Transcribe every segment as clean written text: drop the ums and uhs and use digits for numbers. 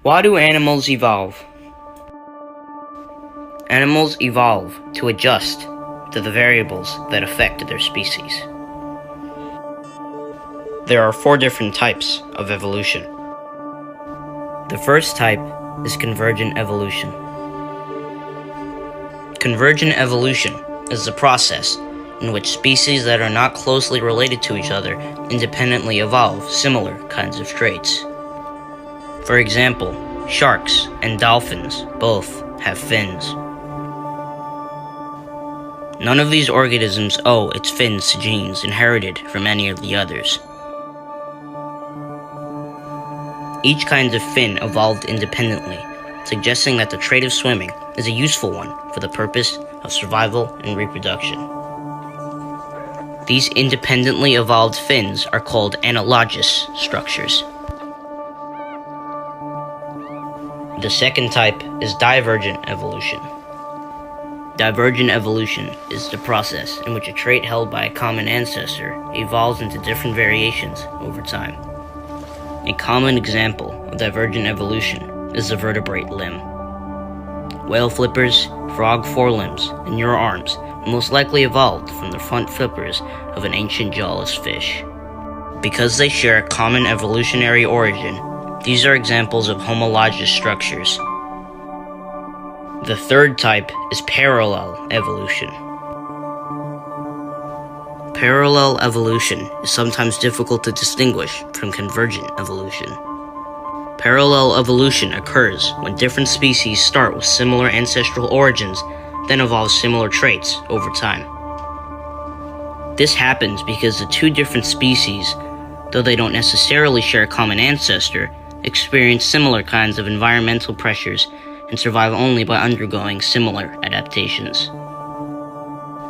Why do animals evolve? Animals evolve to adjust to the variables that affect their species. There are 4 different types of evolution. The first type is convergent evolution. Convergent evolution is the process in which species that are not closely related to each other independently evolve similar kinds of traits. For example, sharks and dolphins both have fins. None of these organisms owe its fins to genes inherited from any of the others. Each kind of fin evolved independently, suggesting that the trait of swimming is a useful one for the purpose of survival and reproduction. These independently evolved fins are called analogous structures. The second type is divergent evolution. Divergent evolution is the process in which a trait held by a common ancestor evolves into different variations over time. A common example of divergent evolution is the vertebrate limb. Whale flippers, frog forelimbs, and your arms most likely evolved from the front flippers of an ancient jawless fish. Because they share a common evolutionary origin, these are examples of homologous structures. The third type is parallel evolution. Parallel evolution is sometimes difficult to distinguish from convergent evolution. Parallel evolution occurs when different species start with similar ancestral origins, then evolve similar traits over time. This happens because the 2 different species, though they don't necessarily share a common ancestor, experience similar kinds of environmental pressures and survive only by undergoing similar adaptations.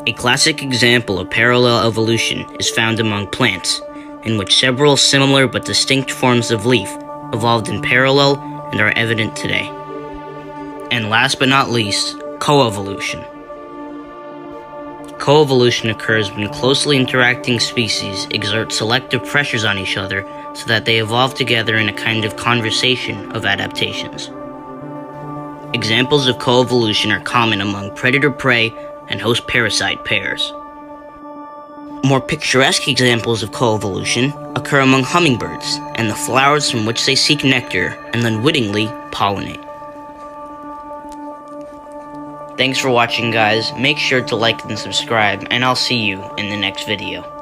A classic example of parallel evolution is found among plants, in which several similar but distinct forms of leaf evolved in parallel and are evident today. And last but not least, coevolution. Coevolution occurs when closely interacting species exert selective pressures on each other so that they evolve together in a kind of conversation of adaptations. Examples of coevolution are common among predator-prey and host-parasite pairs. More picturesque examples of coevolution occur among hummingbirds and the flowers from which they seek nectar and then wittingly pollinate. Thanks for watching, guys. Make sure to like and subscribe, and I'll see you in the next video.